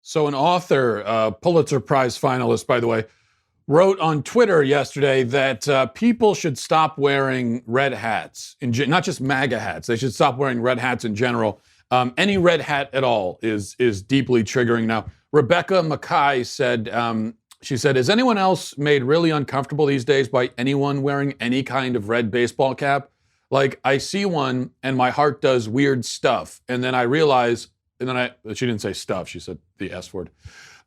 So an author, Pulitzer Prize finalist, by the way, wrote on Twitter yesterday that people should stop wearing red hats, not just MAGA hats. They should stop wearing red hats in general. Any red hat at all is deeply triggering. Now, Rebecca Mackay said, she said, is anyone else made really uncomfortable these days by anyone wearing any kind of red baseball cap? Like, I see one and my heart does weird stuff. And then I realize, she didn't say stuff, she said the S word.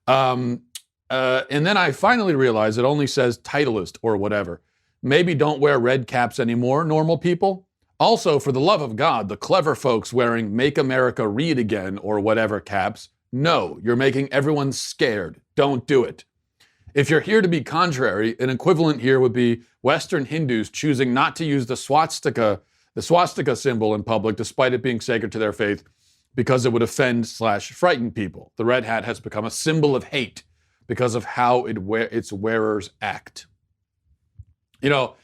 And then I finally realized it only says Titleist or whatever. Maybe don't wear red caps anymore, normal people. Also, for the love of God, the clever folks wearing Make America Read Again or whatever caps, no, you're making everyone scared. Don't do it. If you're here to be contrary, an equivalent here would be Western Hindus choosing not to use the swastika symbol in public, despite it being sacred to their faith, because it would offend/frighten people. The red hat has become a symbol of hate because of how its wearers act. You know,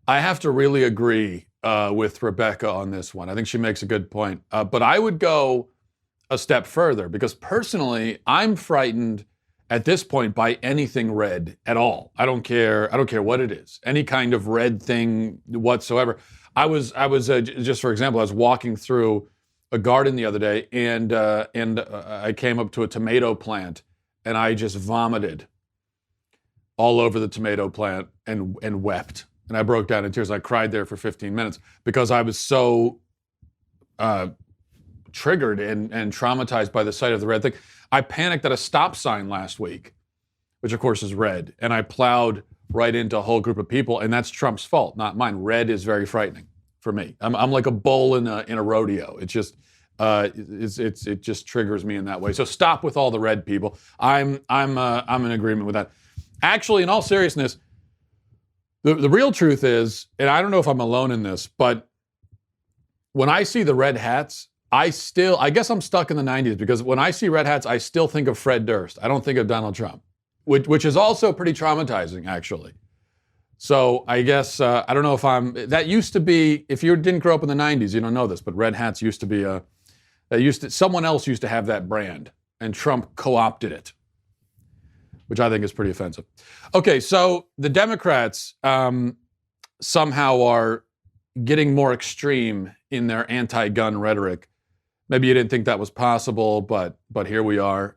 I have to really agree with Rebecca on this one. I think she makes a good point. But I would go a step further because personally, I'm frightened at this point by anything red at all. I don't care what it is. Any kind of red thing whatsoever. I was just for example, I was walking through a garden the other day and I came up to a tomato plant and I just vomited all over the tomato plant and wept. And I broke down in tears. I cried there for 15 minutes because I was so triggered and traumatized by the sight of the red thing. I panicked at a stop sign last week, which of course is red, and I plowed right into a whole group of people, and that's Trump's fault, not mine. Red is very frightening for me. I'm like a bull in a rodeo. It just triggers me in that way. So stop with all the red people. I'm in agreement with that. Actually, in all seriousness, the real truth is, and I don't know if I'm alone in this, but when I see the red hats, I guess I'm stuck in the 90s because when I see red hats, I still think of Fred Durst. I don't think of Donald Trump, which is also pretty traumatizing, actually. So I guess, I don't know if that used to be, if you didn't grow up in the 90s, you don't know this, but red hats used to be someone else used to have that brand and Trump co-opted it, which I think is pretty offensive. Okay, so the Democrats somehow are getting more extreme in their anti-gun rhetoric. Maybe you didn't think that was possible, but here we are.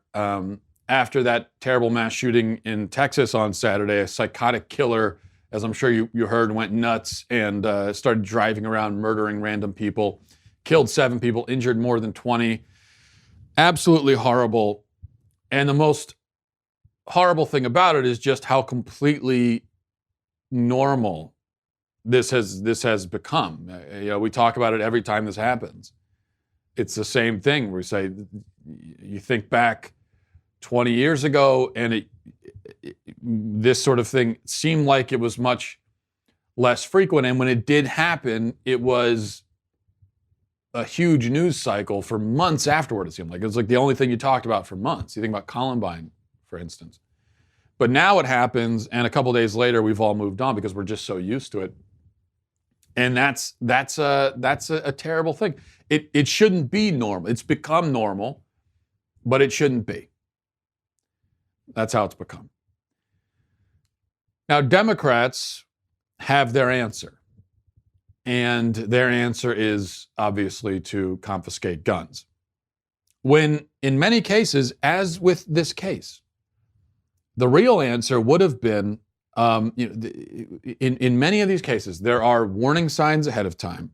After that terrible mass shooting in Texas on Saturday, a psychotic killer, as I'm sure you heard, went nuts and started driving around murdering random people, killed 7 people, injured more than 20. Absolutely horrible. And the most horrible thing about it is just how completely normal this has become. We talk about it every time this happens. It's the same thing. We say, you think back 20 years ago, and this sort of thing seemed like it was much less frequent. And when it did happen, it was a huge news cycle for months afterward. It seemed like it was like the only thing you talked about for months. You think about Columbine, for instance. But now it happens, and a couple days later, we've all moved on because we're just so used to it. And that's a terrible thing. It shouldn't be normal. It's become normal, but it shouldn't be. That's how it's become. Now, Democrats have their answer. And their answer is obviously to confiscate guns. When in many cases, as with this case, the real answer would have been, in many of these cases, there are warning signs ahead of time.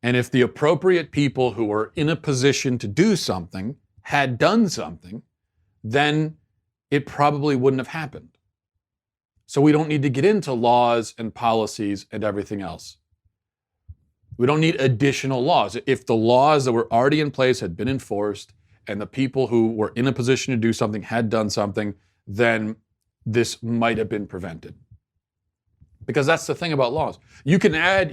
And if the appropriate people who were in a position to do something had done something, then it probably wouldn't have happened. So we don't need to get into laws and policies and everything else. We don't need additional laws. If the laws that were already in place had been enforced and the people who were in a position to do something had done something, then this might have been prevented. Because that's the thing about laws. You can add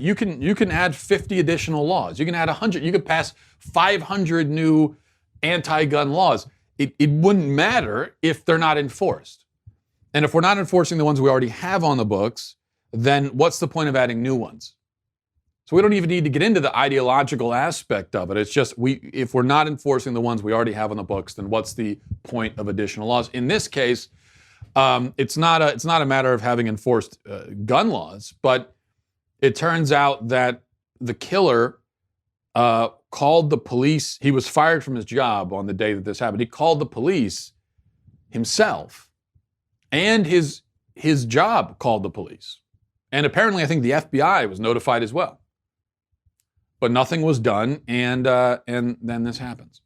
50 additional laws. You can add 100. You could pass 500 new anti-gun laws. It wouldn't matter if they're not enforced. And if we're not enforcing the ones we already have on the books, then what's the point of adding new ones? So we don't even need to get into the ideological aspect of it. It's just if we're not enforcing the ones we already have on the books, then what's the point of additional laws? In this case, it's not a matter of having enforced gun laws, but it turns out that the killer called the police. He was fired from his job on the day that this happened. He called the police himself, and his job called the police. And apparently, I think the FBI was notified as well. But nothing was done, and then this happens.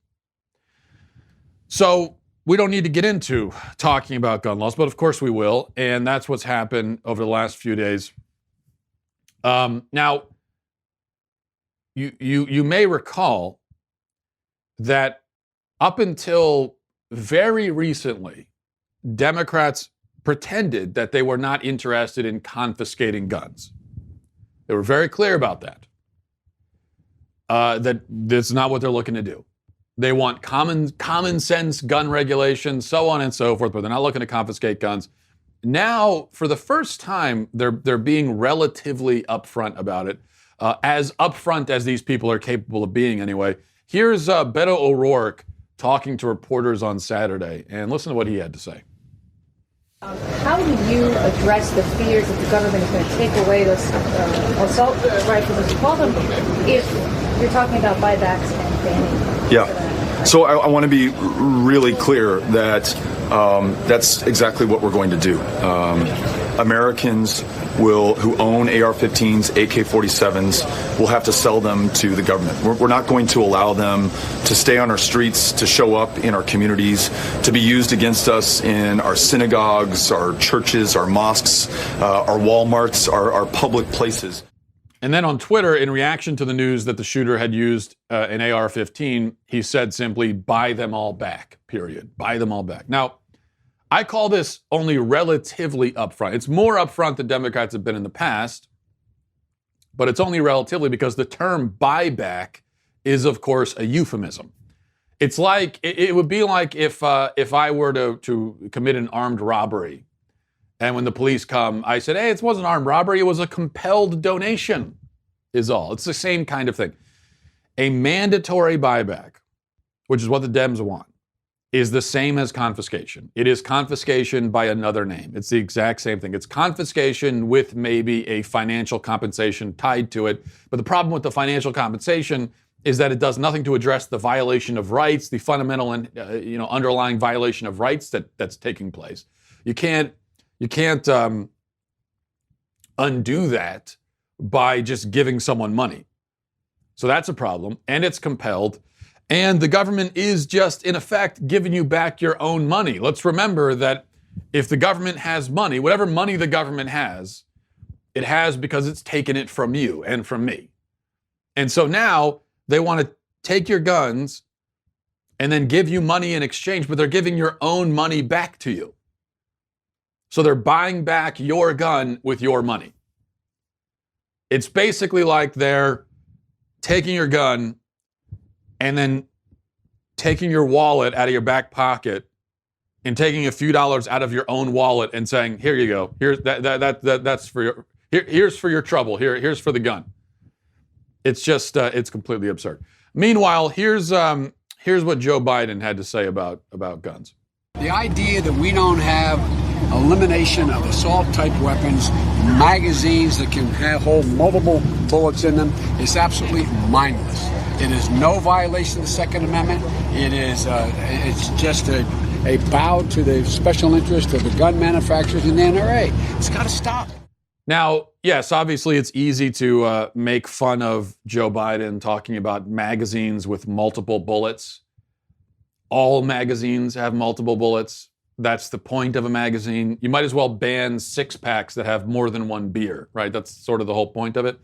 So we don't need to get into talking about gun laws, but of course we will, and that's what's happened over the last few days. Now, you may recall that up until very recently, Democrats pretended that they were not interested in confiscating guns. They were very clear about that. That that's not what they're looking to do. They want common sense gun regulations, so on and so forth, but they're not looking to confiscate guns. Now, for the first time, they're being relatively upfront about it, as upfront as these people are capable of being anyway. Here's Beto O'Rourke talking to reporters on Saturday, and listen to what he had to say. How do you address the fears that the government is going to take away those assault rifles, as you call them, if you're talking about buybacks and banning? Yeah. So I want to be really clear that that's exactly what we're going to do. Americans who own AR-15s, AK-47s, will have to sell them to the government. We're not going to allow them to stay on our streets, to show up in our communities, to be used against us in our synagogues, our churches, our mosques, our Walmarts, our public places. And then on Twitter, in reaction to the news that the shooter had used an AR-15, he said simply, "Buy them all back, period. Buy them all back." Now, I call this only relatively upfront. It's more upfront than Democrats have been in the past, but it's only relatively because the term buyback is, of course, a euphemism. It's like, it would be like if I were to commit an armed robbery, and when the police come, I said, hey, it wasn't armed robbery, it was a compelled donation, is all. It's the same kind of thing. A mandatory buyback, which is what the Dems want, is the same as confiscation. It is confiscation by another name. It's the exact same thing. It's confiscation with maybe a financial compensation tied to it. But the problem with the financial compensation is that it does nothing to address the violation of rights, the fundamental and underlying violation of rights that's taking place. You can't undo that by just giving someone money. So that's a problem, and it's compelled. And the government is just, in effect, giving you back your own money. Let's remember that if the government has money, whatever money the government has, it has because it's taken it from you and from me. And so now they want to take your guns and then give you money in exchange, but they're giving your own money back to you. So they're buying back your gun with your money. It's basically like they're taking your gun and then taking your wallet out of your back pocket and taking a few dollars out of your own wallet and saying, "Here you go. Here's that's for your here's for your trouble. Here's for the gun." It's just it's completely absurd. Meanwhile, here's what Joe Biden had to say about guns. The idea that we don't have elimination of assault-type weapons, magazines that can hold multiple bullets in them, is absolutely mindless. It is no violation of the Second Amendment. It is it's just a bow to the special interest of the gun manufacturers and the NRA. It's got to stop. Now, yes, obviously it's easy to make fun of Joe Biden talking about magazines with multiple bullets. All magazines have multiple bullets. That's the point of a magazine. You might as well ban 6-packs that have more than one beer, right? That's sort of the whole point of it.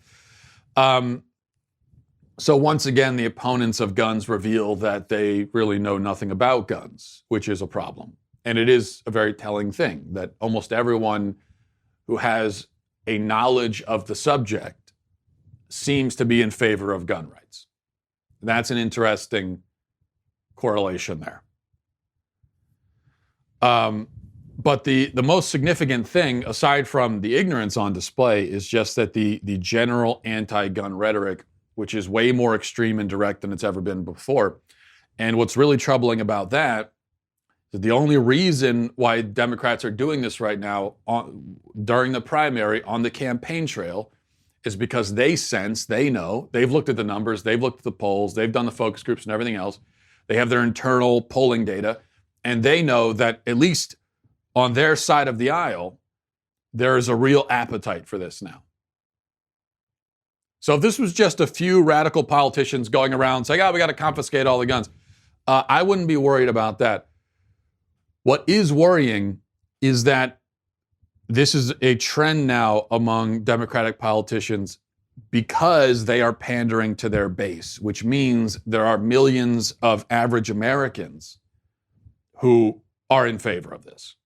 So once again, the opponents of guns reveal that they really know nothing about guns, which is a problem. And it is a very telling thing that almost everyone who has a knowledge of the subject seems to be in favor of gun rights. That's an interesting correlation there. But the most significant thing, aside from the ignorance on display, is just that the general anti-gun rhetoric, which is way more extreme and direct than it's ever been before. And what's really troubling about that is the only reason why Democrats are doing this right now during the primary on the campaign trail is because they know, they've looked at the numbers, they've looked at the polls, they've done the focus groups and everything else. They have their internal polling data, and they know that at least on their side of the aisle, there is a real appetite for this now. So if this was just a few radical politicians going around saying, we got to confiscate all the guns, I wouldn't be worried about that. What is worrying is that this is a trend now among Democratic politicians because they are pandering to their base, which means there are millions of average Americans who are in favor of this.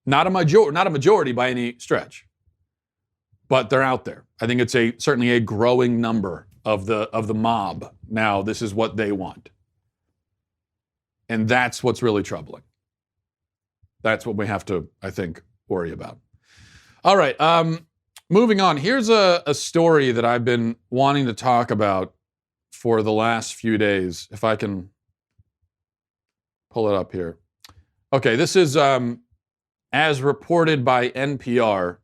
Not a majority by any stretch, but they're out there. I think it's certainly a growing number of the mob. Now, this is what they want. And that's what's really troubling. That's what we have to, I think, worry about. All right, moving on. Here's a story that I've been wanting to talk about for the last few days, if I can pull it up here. Okay, this is as reported by NPR.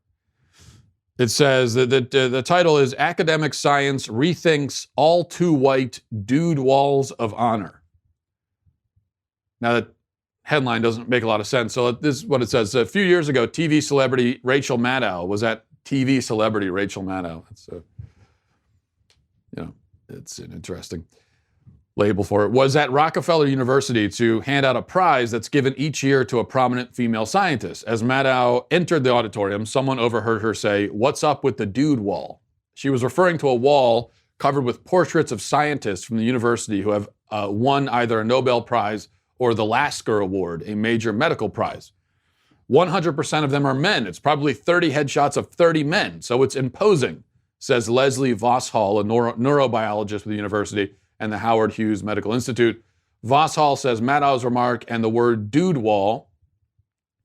It says that the title is Academic Science Rethinks All Too White Dude Walls of Honor. Now, that headline doesn't make a lot of sense. So this is what it says. A few years ago, TV celebrity Rachel Maddow was at TV celebrity Rachel Maddow. It's an interesting label for it. Was at Rockefeller University to hand out a prize that's given each year to a prominent female scientist. As Maddow entered the auditorium, someone overheard her say, "What's up with the dude wall?" She was referring to a wall covered with portraits of scientists from the university who have won either a Nobel Prize or the Lasker Award, a major medical prize. 100% of them are men. It's probably 30 headshots of 30 men, so it's imposing, says Leslie Vosshall, a neurobiologist with the university and the Howard Hughes Medical Institute. Vosshall says Maddow's remark and the word dude wall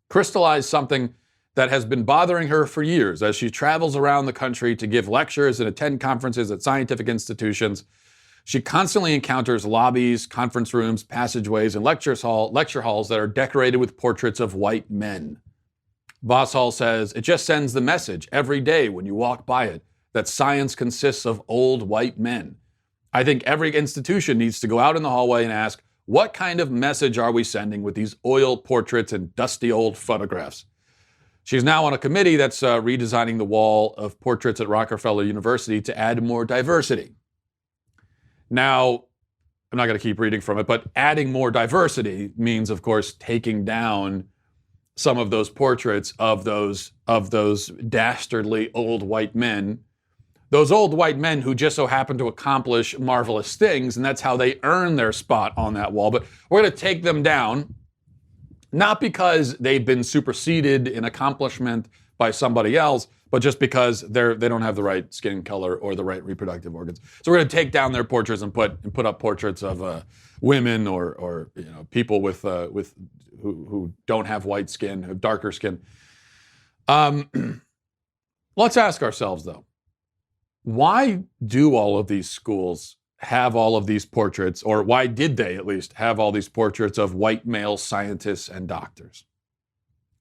crystallized something that has been bothering her for years as she travels around the country to give lectures and attend conferences at scientific institutions. She constantly encounters lobbies, conference rooms, passageways, and lecture halls that are decorated with portraits of white men. Vosshall says, it just sends the message every day when you walk by it that science consists of old white men. I think every institution needs to go out in the hallway and ask, what kind of message are we sending with these oil portraits and dusty old photographs? She's now on a committee that's redesigning the wall of portraits at Rockefeller University to add more diversity. Now, I'm not going to keep reading from it, but adding more diversity means, of course, taking down some of those portraits of those dastardly old white men, those old white men who just so happen to accomplish marvelous things, and that's how they earn their spot on that wall. But we're going to take them down, not because they've been superseded in accomplishment by somebody else, but just because they don't have the right skin color or the right reproductive organs. So we're going to take down their portraits and put up portraits of women or people with who don't have white skin, who have darker skin. Let's ask ourselves though, why do all of these schools have all of these portraits, or why did they at least have all these portraits of white male scientists and doctors?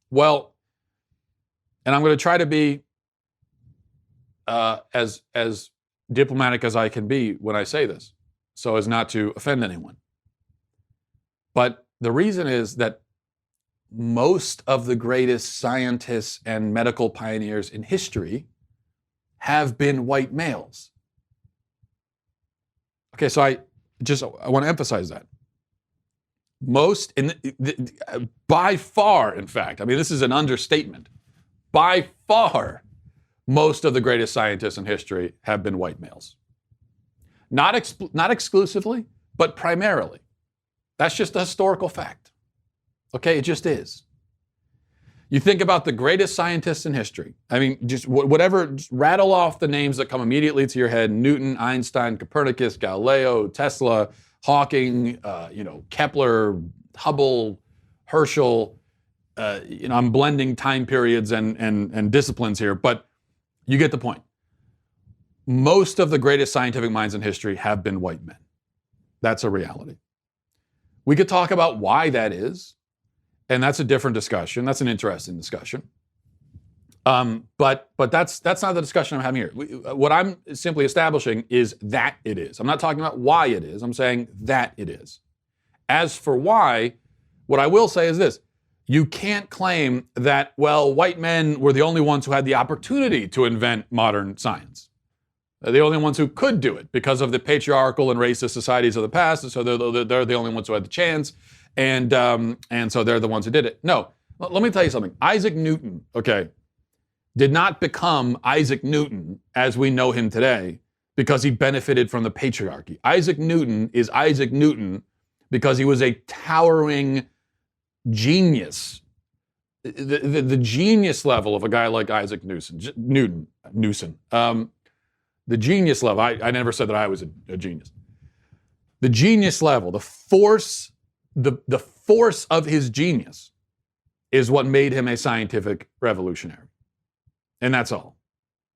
Well, and I'm going to try to be as diplomatic as I can be when I say this, so as not to offend anyone. But the reason is that most of the greatest scientists and medical pioneers in history have been white males. Okay, so I want to emphasize that. By far, in fact, I mean, this is an understatement. By far, most of the greatest scientists in history have been white males. Not exclusively, but primarily. That's just a historical fact. Okay, it just is. You think about the greatest scientists in history. I mean, just rattle off the names that come immediately to your head: Newton, Einstein, Copernicus, Galileo, Tesla, Hawking, Kepler, Hubble, Herschel. I'm blending time periods and disciplines here, but you get the point. Most of the greatest scientific minds in history have been white men. That's a reality. We could talk about why that is, and that's a different discussion. That's an interesting discussion. But that's not the discussion I'm having here. What I'm simply establishing is that it is. I'm not talking about why it is. I'm saying that it is. As for why, what I will say is this. You can't claim that, well, white men were the only ones who had the opportunity to invent modern science. They're the only ones who could do it because of the patriarchal and racist societies of the past, so they're the only ones who had the chance, and so they're the ones who did it. No, let me tell you something. Isaac Newton, okay, did not become Isaac Newton as we know him today because he benefited from the patriarchy. Isaac Newton is Isaac Newton because he was a towering genius. The genius level of a guy like Isaac Newton. The genius level, I never said that I was a genius. The genius level, the force of his genius is what made him a scientific revolutionary. And that's all.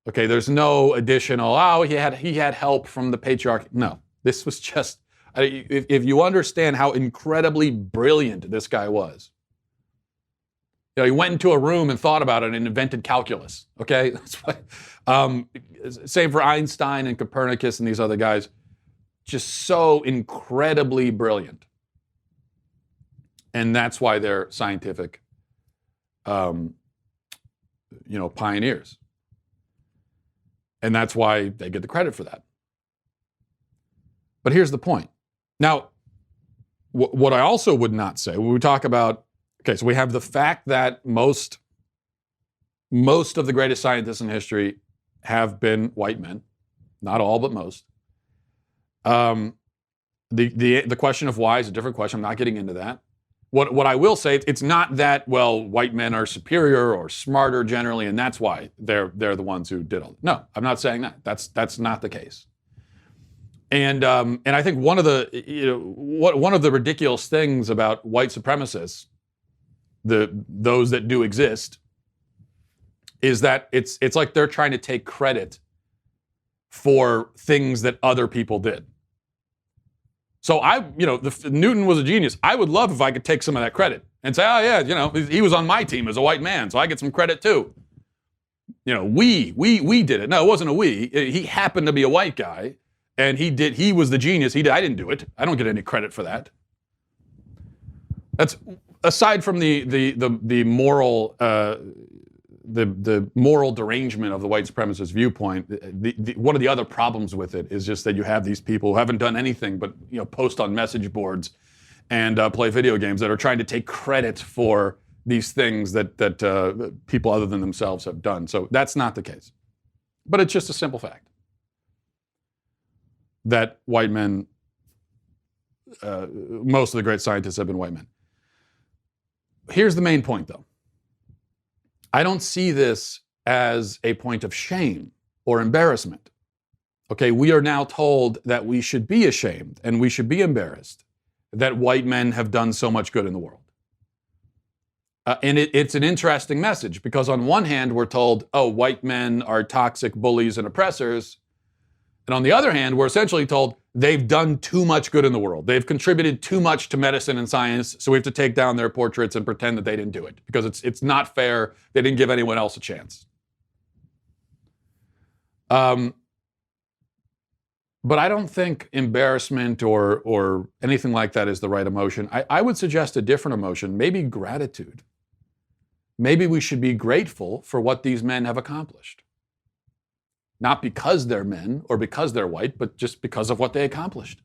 Okay, there's no additional, he had help from the patriarchy. No, this was just, if you understand how incredibly brilliant this guy was. He went into a room and thought about it and invented calculus. Okay, that's what. Same for Einstein and Copernicus and these other guys, just so incredibly brilliant, and that's why they're scientific, pioneers, and that's why they get the credit for that. But here's the point. Now, what I also would not say when we talk about. Okay, so we have the fact that most of the greatest scientists in history have been white men. Not all, but most. The question of why is a different question. I'm not getting into that. What I will say, it's not that, well, white men are superior or smarter generally, and that's why they're the ones who did all. No, I'm not saying that. That's not the case. And I think one of the ridiculous things about white supremacists, those that do exist, is that it's like they're trying to take credit for things that other people did. So Newton was a genius. I would love if I could take some of that credit and say, oh yeah, he was on my team as a white man, so I get some credit too. We did it. No, it wasn't a we. He happened to be a white guy, and he was the genius. I didn't do it. I don't get any credit for that. That's aside from the moral the moral derangement of the white supremacist viewpoint. One of the other problems with it is just that you have these people who haven't done anything but post on message boards and play video games that are trying to take credit for these things that people other than themselves have done. So that's not the case. But it's just a simple fact that white men, most of the great scientists have been white men. Here's the main point, though. I don't see this as a point of shame or embarrassment. Okay, we are now told that we should be ashamed and we should be embarrassed that white men have done so much good in the world. And it's an interesting message because on one hand, we're told, white men are toxic bullies and oppressors. And on the other hand, we're essentially told they've done too much good in the world. They've contributed too much to medicine and science, so we have to take down their portraits and pretend that they didn't do it because it's not fair. They didn't give anyone else a chance. But I don't think embarrassment or anything like that is the right emotion. I would suggest a different emotion, maybe gratitude. Maybe we should be grateful for what these men have accomplished. Not because they're men or because they're white, but just because of what they accomplished.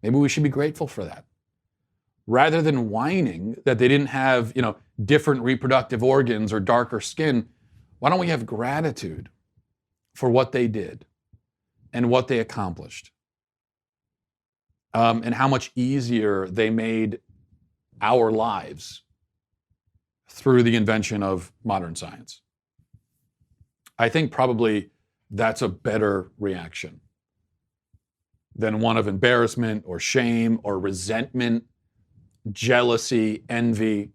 Maybe we should be grateful for that. Rather than whining that they didn't have, different reproductive organs or darker skin, why don't we have gratitude for what they did and what they accomplished? And how much easier they made our lives through the invention of modern science. I think probably that's a better reaction than one of embarrassment or shame or resentment, jealousy, envy.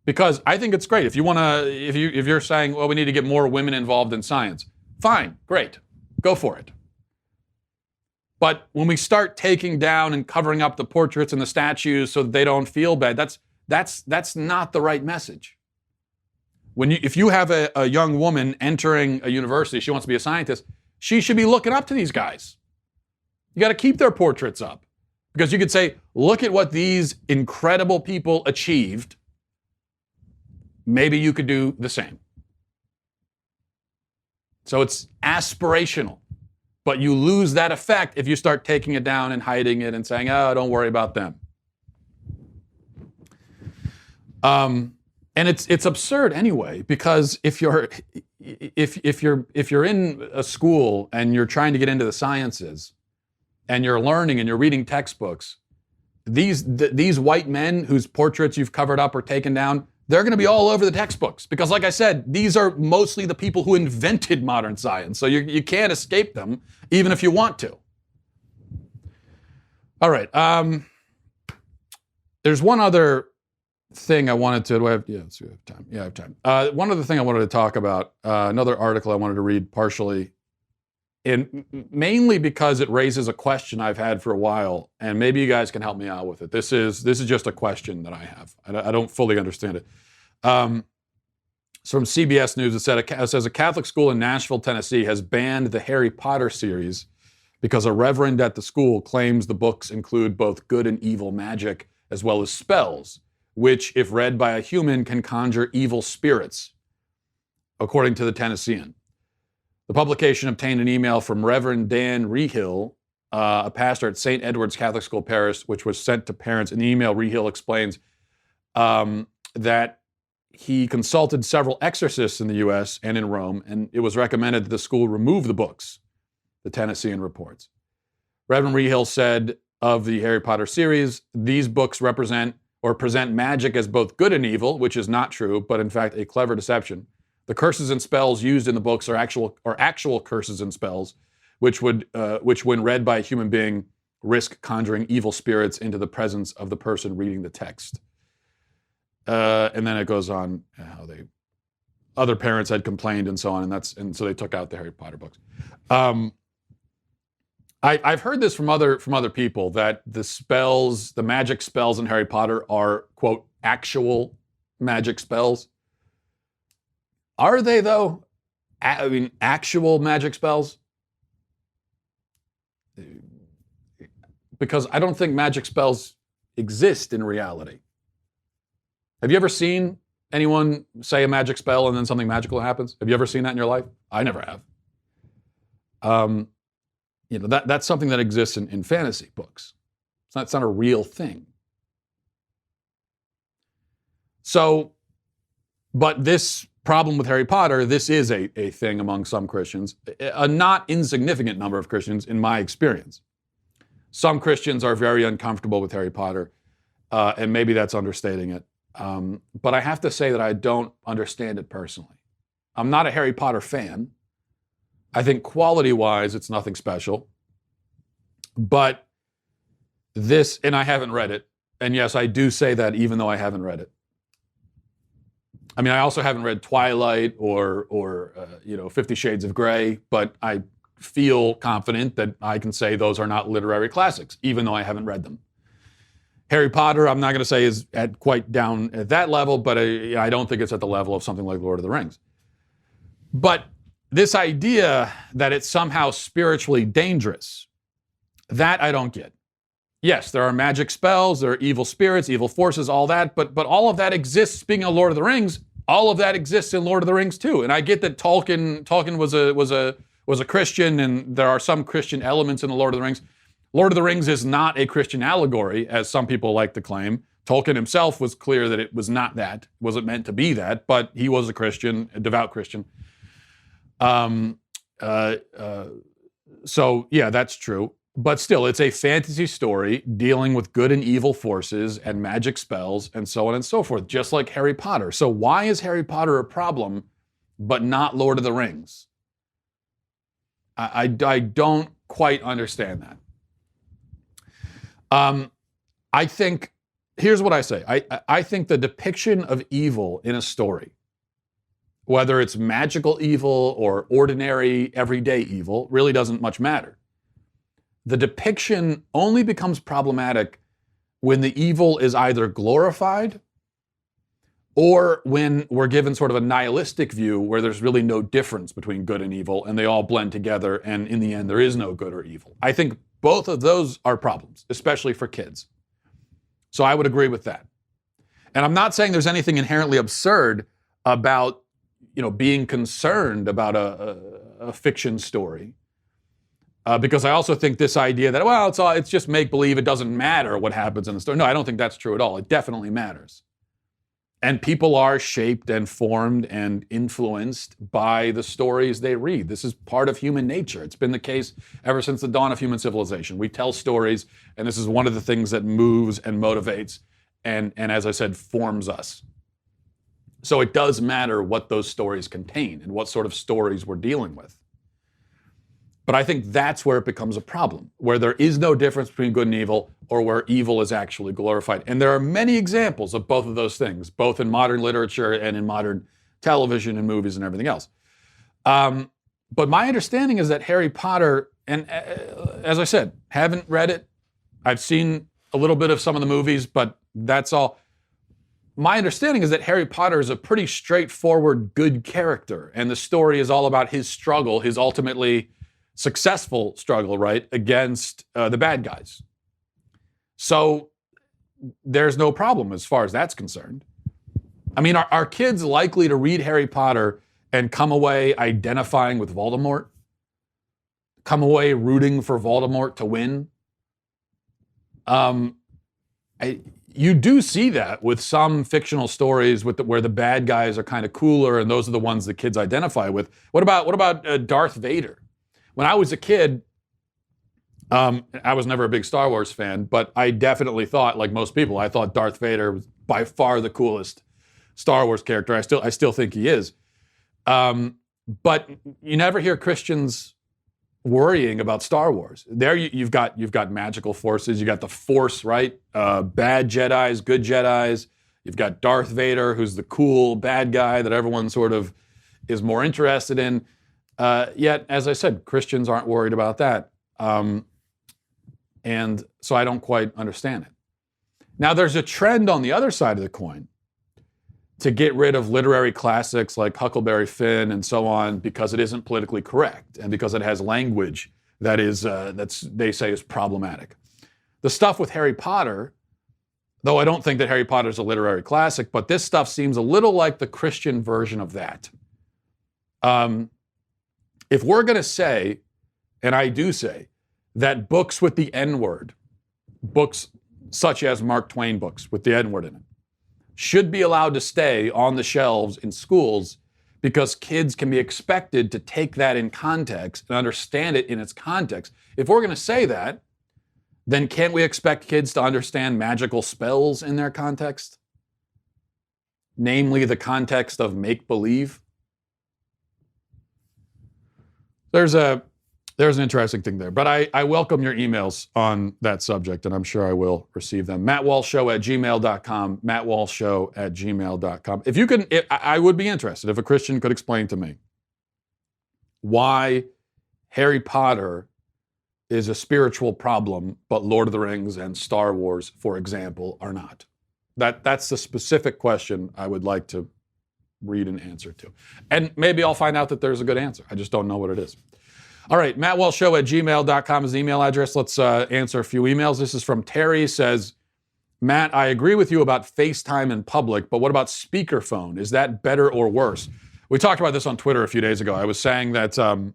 Because I think it's great. If you're saying, well, we need to get more women involved in science, fine, great, go for it. But when we start taking down and covering up the portraits and the statues so that they don't feel bad, that's not the right message. If you have a young woman entering a university, she wants to be a scientist, she should be looking up to these guys. You got to keep their portraits up, because you could say, look at what these incredible people achieved. Maybe you could do the same. So it's aspirational. But you lose that effect if you start taking it down and hiding it and saying, oh, don't worry about them. And it's absurd anyway, because if you're in a school and you're trying to get into the sciences and you're learning and you're reading textbooks, these white men whose portraits you've covered up or taken down, they're going to be all over the textbooks, because like I said, these are mostly the people who invented modern science. So you can't escape them, even if you want to. All right. There's one other thing I wanted to, let's see, we have time. Yeah, I have time. One other thing I wanted to talk about, another article I wanted to read partially, and mainly because it raises a question I've had for a while, and maybe you guys can help me out with it. This is just a question that I have. I don't fully understand it. It's from CBS News. It says a Catholic school in Nashville, Tennessee has banned the Harry Potter series because a reverend at the school claims the books include both good and evil magic, as well as spells, which, if read by a human, can conjure evil spirits, according to the Tennessean. The publication obtained an email from Reverend Dan Rehill, a pastor at St. Edward's Catholic School Parish, which was sent to parents. In the email, Rehill explains that he consulted several exorcists in the U.S. and in Rome, and it was recommended that the school remove the books, the Tennessean reports. Reverend Rehill said of the Harry Potter series, these books represent or present magic as both good and evil, which is not true, but in fact a clever deception. The curses and spells used in the books are actual curses and spells, which when read by a human being, risk conjuring evil spirits into the presence of the person reading the text. And then it goes on how other parents had complained and so on, and so they took out the Harry Potter books. I've heard this from other people, that the magic spells in Harry Potter are, quote, actual magic spells. Are they, though? Actual magic spells? Because I don't think magic spells exist in reality. Have you ever seen anyone say a magic spell and then something magical happens? Have you ever seen that in your life? I never have. That's something that exists in fantasy books. It's not a real thing. So, but this problem with Harry Potter, this is a thing among some Christians, a not insignificant number of Christians in my experience. Some Christians are very uncomfortable with Harry Potter, and maybe that's understating it. But I have to say that I don't understand it personally. I'm not a Harry Potter fan. I think quality-wise, it's nothing special. But this, and I haven't read it, and yes, I do say that even though I haven't read it. I mean, I also haven't read Twilight or 50 Shades of Grey, but I feel confident that I can say those are not literary classics, even though I haven't read them. Harry Potter, I'm not going to say is at quite down at that level, but I don't think it's at the level of something like Lord of the Rings. But this idea that it's somehow spiritually dangerous, that I don't get. Yes, there are magic spells, there are evil spirits, evil forces, all that, but all of that exists. Speaking of Lord of the Rings, all of that exists in Lord of the Rings too. And I get that Tolkien was a Christian, and there are some Christian elements in the Lord of the Rings. Lord of the Rings is not a Christian allegory, as some people like to claim. Tolkien himself was clear that it was not that, wasn't meant to be that, but he was a Christian, a devout Christian. So yeah, that's true. But still, it's a fantasy story dealing with good and evil forces and magic spells and so on and so forth, just like Harry Potter. So why is Harry Potter a problem, but not Lord of the Rings? I don't quite understand that. I think here's what I say. I think the depiction of evil in a story, whether it's magical evil or ordinary, everyday evil, really doesn't much matter. The depiction only becomes problematic when the evil is either glorified or when we're given sort of a nihilistic view where there's really no difference between good and evil and they all blend together and in the end there is no good or evil. I think both of those are problems, especially for kids. So I would agree with that. And I'm not saying there's anything inherently absurd about, being concerned about a fiction story. Because I also think this idea that, well, it's just make-believe, it doesn't matter what happens in the story. No, I don't think that's true at all. It definitely matters. And people are shaped and formed and influenced by the stories they read. This is part of human nature. It's been the case ever since the dawn of human civilization. We tell stories, and this is one of the things that moves and motivates and as I said, forms us. So it does matter what those stories contain and what sort of stories we're dealing with. But I think that's where it becomes a problem, where there is no difference between good and evil, or where evil is actually glorified. And there are many examples of both of those things, both in modern literature and in modern television and movies and everything else. But my understanding is that Harry Potter, and as I said, haven't read it. I've seen a little bit of some of the movies, but that's all. My understanding is that Harry Potter is a pretty straightforward, good character, and the story is all about his struggle, his ultimately successful struggle, right, against the bad guys. So there's no problem as far as that's concerned. I mean, are kids likely to read Harry Potter and come away identifying with Voldemort? Come away rooting for Voldemort to win? You do see that with some fictional stories where the bad guys are kind of cooler, and those are the ones that kids identify with. What about Darth Vader? When I was a kid, I was never a big Star Wars fan, but I definitely thought, like most people, I thought Darth Vader was by far the coolest Star Wars character. I still think he is. But you never hear Christians worrying about Star Wars. There you've got magical forces, you got the Force, right? Bad Jedis, good Jedis. You've got Darth Vader, who's the cool bad guy that everyone sort of is more interested in. Yet, as I said, Christians aren't worried about that. And so I don't quite understand it. Now, there's a trend on the other side of the coin to get rid of literary classics like Huckleberry Finn and so on because it isn't politically correct and because it has language that is they say is problematic. The stuff with Harry Potter, though I don't think that Harry Potter is a literary classic, but this stuff seems a little like the Christian version of that. If we're going to say, and I do say, that books with the N-word, books such as Mark Twain books with the N-word in it, should be allowed to stay on the shelves in schools because kids can be expected to take that in context and understand it in its context. If we're going to say that, then can't we expect kids to understand magical spells in their context? Namely, the context of make-believe? There's an interesting thing there, but I welcome your emails on that subject, and I'm sure I will receive them. MattWalshShow@gmail.com, MattWalshShow@gmail.com. If you can, I would be interested if a Christian could explain to me why Harry Potter is a spiritual problem, but Lord of the Rings and Star Wars, for example, are not. That's the specific question I would like to read an answer to. And maybe I'll find out that there's a good answer. I just don't know what it is. All right, MattWalshShow@gmail.com is the email address. Let's answer a few emails. This is from Terry. Says, Matt, I agree with you about FaceTime in public, but what about speakerphone? Is that better or worse? We talked about this on Twitter a few days ago. I was saying that, and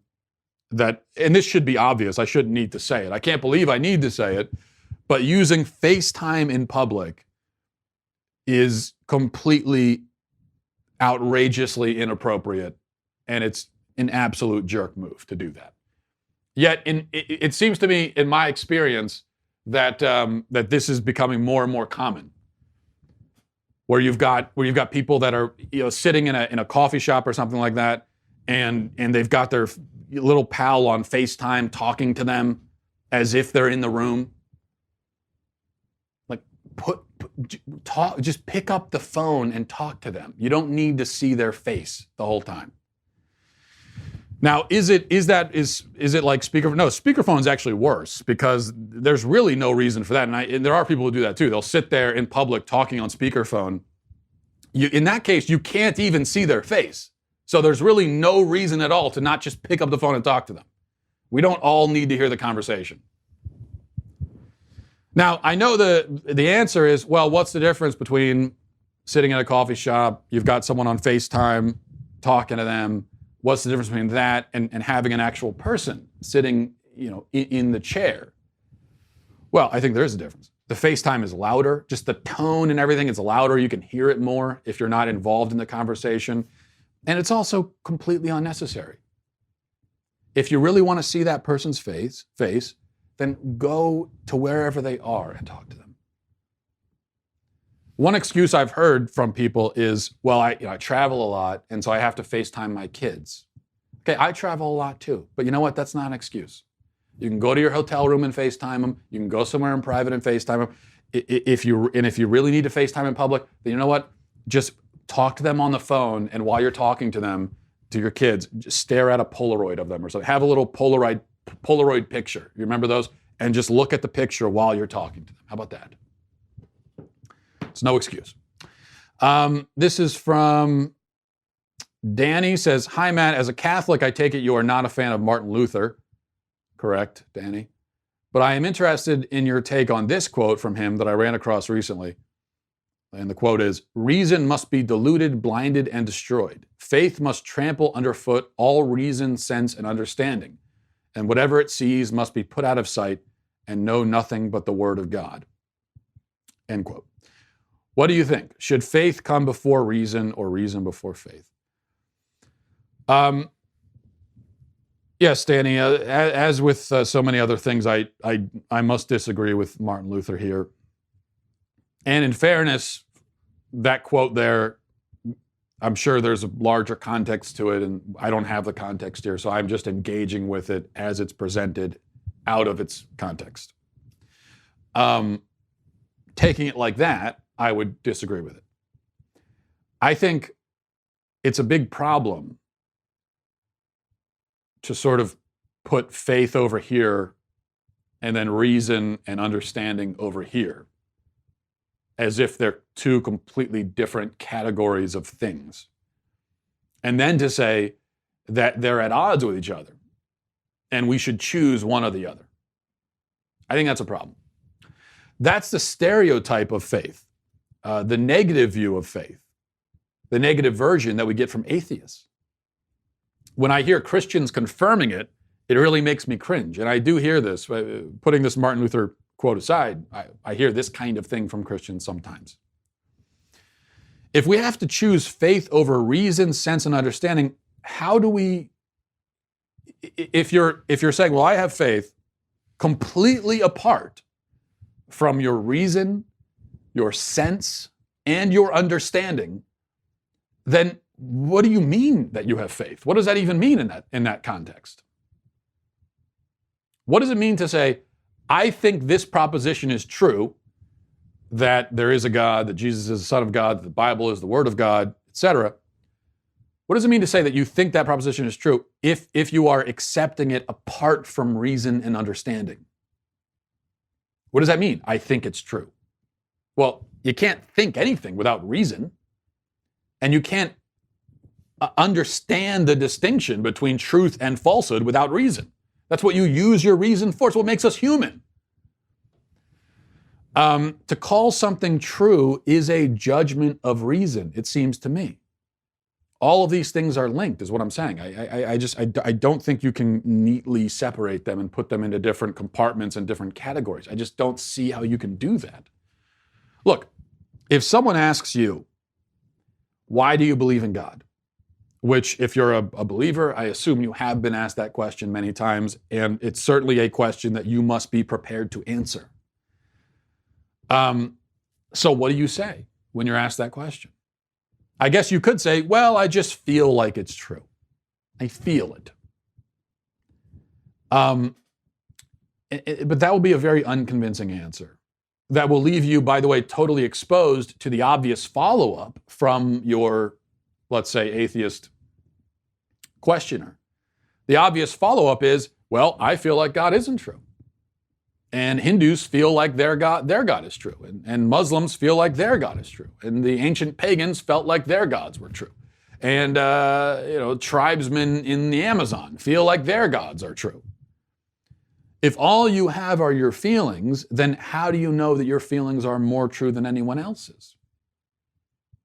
this should be obvious. I shouldn't need to say it. I can't believe I need to say it, but using FaceTime in public is completely outrageously inappropriate, and it's an absolute jerk move to do that. Yet, it seems to me, in my experience, that this is becoming more and more common. Where you've got people that are sitting in a coffee shop or something like that, and they've got their little pal on FaceTime talking to them as if they're in the room. Like, just pick up the phone and talk to them. You don't need to see their face the whole time. Now, is it like speakerphone? No, speakerphone is actually worse because there's really no reason for that. And there are people who do that too. They'll sit there in public talking on speakerphone. In that case, you can't even see their face. So there's really no reason at all to not just pick up the phone and talk to them. We don't all need to hear the conversation. Now, I know the answer is, well, what's the difference between sitting at a coffee shop, you've got someone on FaceTime talking to them, what's the difference between that and having an actual person sitting, in the chair? Well, I think there is a difference. The FaceTime is louder, just the tone and everything is louder. You can hear it more if you're not involved in the conversation. And it's also completely unnecessary. If you really want to see that person's face, then go to wherever they are and talk to them. One excuse I've heard from people is, well, I travel a lot, and so I have to FaceTime my kids. Okay, I travel a lot too, but you know what? That's not an excuse. You can go to your hotel room and FaceTime them. You can go somewhere in private and FaceTime them. If you really need to FaceTime in public, then you know what? Just talk to them on the phone, and while you're talking to them, to your kids, just stare at a Polaroid of them or something. Have a little Polaroid picture. You remember those? And just look at the picture while you're talking to them. How about that? It's no excuse. This is from Danny. Says, hi, Matt. As a Catholic, I take it you are not a fan of Martin Luther. Correct, Danny. But I am interested in your take on this quote from him that I ran across recently. And the quote is, reason must be diluted, blinded, and destroyed. Faith must trample underfoot all reason, sense, and understanding. And whatever it sees must be put out of sight and know nothing but the word of God. End quote. What do you think? Should faith come before reason or reason before faith? Yes, Danny, as with so many other things, I must disagree with Martin Luther here. And in fairness, that quote there, I'm sure there's a larger context to it, and I don't have the context here, so I'm just engaging with it as it's presented out of its context. Taking it like that, I would disagree with it. I think it's a big problem to sort of put faith over here and then reason and understanding over here, as if they're two completely different categories of things. And then to say that they're at odds with each other and we should choose one or the other. I think that's a problem. That's the stereotype of faith, the negative view of faith, the negative version that we get from atheists. When I hear Christians confirming it, it really makes me cringe. And I do hear this, putting this Martin Luther quote aside, I hear this kind of thing from Christians sometimes. If we have to choose faith over reason, sense, and understanding, how do we, if you're saying, well, I have faith completely apart from your reason, your sense, and your understanding, then what do you mean that you have faith? What does that even mean in that context? What does it mean to say, I think this proposition is true, that there is a God, that Jesus is the Son of God, that the Bible is the Word of God, etc. What does it mean to say that you think that proposition is true if you are accepting it apart from reason and understanding? What does that mean? I think it's true. Well, you can't think anything without reason, and you can't understand the distinction between truth and falsehood without reason. That's what you use your reason for. It's what makes us human. To call something true is a judgment of reason, it seems to me. All of these things are linked, is what I'm saying. I don't think you can neatly separate them and put them into different compartments and different categories. I just don't see how you can do that. Look, if someone asks you, why do you believe in God? Which, if you're a believer, I assume you have been asked that question many times, and it's certainly a question that you must be prepared to answer. So what do you say when you're asked that question? I guess you could say, well, I just feel like it's true. I feel it. But that would be a very unconvincing answer. that will leave you, by the way, totally exposed to the obvious follow-up from your, let's say, atheist questioner. The obvious follow-up is, well, I feel like God isn't true. And Hindus feel like their God is true. And Muslims feel like their God is true. And the ancient pagans felt like their gods were true. And, tribesmen in the Amazon feel like their gods are true. If all you have are your feelings, then how do you know that your feelings are more true than anyone else's?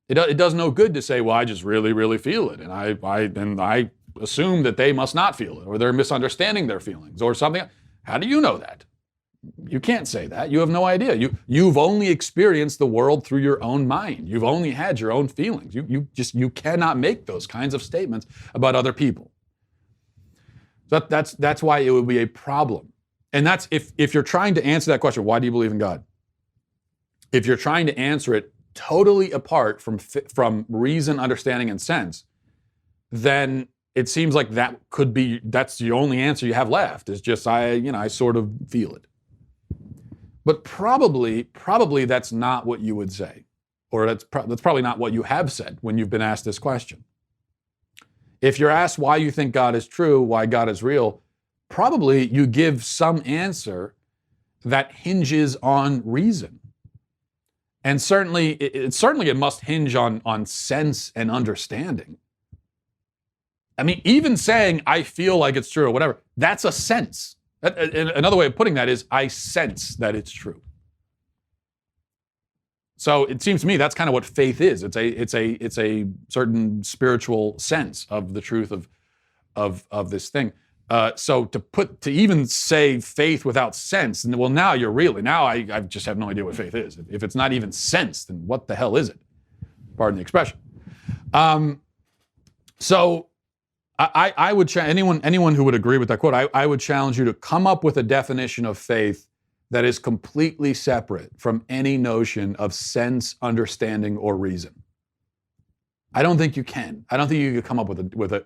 It does no good to say, well, I just really, really feel it. And I assume that they must not feel it, or they're misunderstanding their feelings or something. How do you know that? You can't say that. You have no idea. You've only experienced the world through your own mind. You've only had your own feelings. You cannot make those kinds of statements about other people. That's why it would be a problem. And that's if you're trying to answer that question, why do you believe in God? If you're trying to answer it totally apart from reason, understanding, and sense, then it seems like that's the only answer you have left, is just I sort of feel it. But probably that's not what you would say, or that's probably not what you have said when you've been asked this question. If you're asked why you think God is true, why God is real, probably you give some answer that hinges on reason. And certainly it must hinge on sense and understanding. I mean, even saying I feel like it's true or whatever, that's a sense. Another way of putting that is I sense that it's true. So it seems to me that's kind of what faith is. It's a certain spiritual sense of the truth of this thing. So to even say faith without sense, well, now I just have no idea what faith is. If it's not even sense, then what the hell is it? Pardon the expression. So I would anyone who would agree with that quote, I would challenge you to come up with a definition of faith that is completely separate from any notion of sense, understanding, or reason. I don't think you can. I don't think you could come up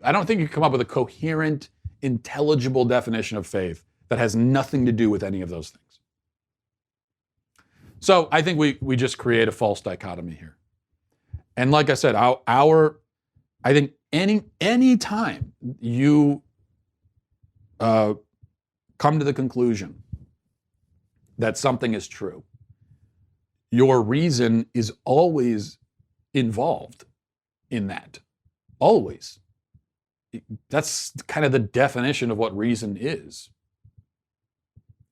I don't think you can come up with a coherent, intelligible definition of faith that has nothing to do with any of those things. So I think we just create a false dichotomy here. And like I said, I think any time you come to the conclusion that something is true, your reason is always involved in that. Always. That's kind of the definition of what reason is.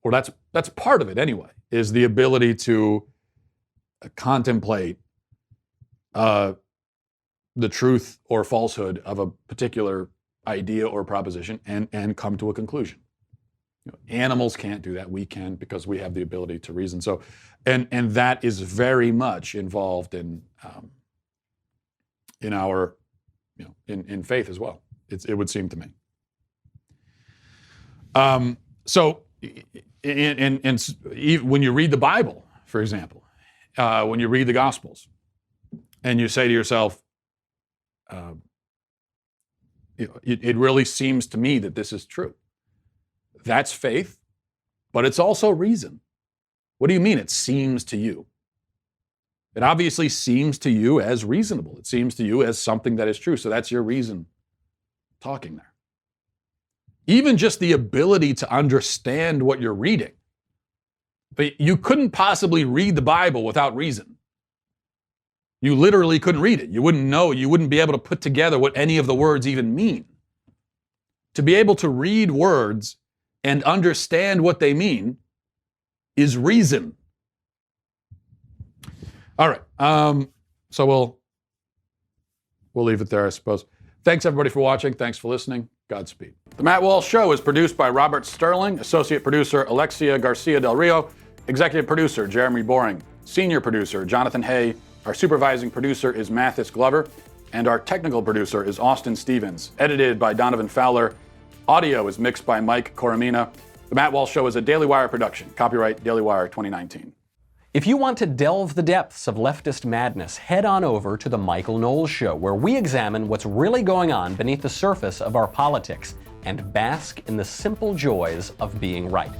Or that's part of it anyway, is the ability to contemplate the truth or falsehood of a particular idea or proposition and come to a conclusion. Animals can't do that. We can, because we have the ability to reason. So, and that is very much involved in our, in faith as well. It would seem to me. So, when you read the Bible, for example, when you read the Gospels, and you say to yourself, it really seems to me that this is true. That's faith, but it's also reason. What do you mean it seems to you? It obviously seems to you as reasonable. It seems to you as something that is true. So that's your reason talking there. Even just the ability to understand what you're reading. But you couldn't possibly read the Bible without reason. You literally couldn't read it. You wouldn't know. You wouldn't be able to put together what any of the words even mean. To be able to read words and understand what they mean is reason. All right. So we'll leave it there, I suppose. Thanks, everybody, for watching. Thanks for listening. Godspeed. The Matt Walsh Show is produced by Robert Sterling, associate producer Alexia Garcia Del Rio, executive producer Jeremy Boring, senior producer Jonathan Hay, our supervising producer is Mathis Glover, and our technical producer is Austin Stevens, edited by Donovan Fowler. Audio is mixed by Mike Coromina. The Matt Walsh Show is a Daily Wire production. Copyright Daily Wire 2019. If you want to delve the depths of leftist madness, head on over to The Michael Knowles Show, where we examine what's really going on beneath the surface of our politics and bask in the simple joys of being right.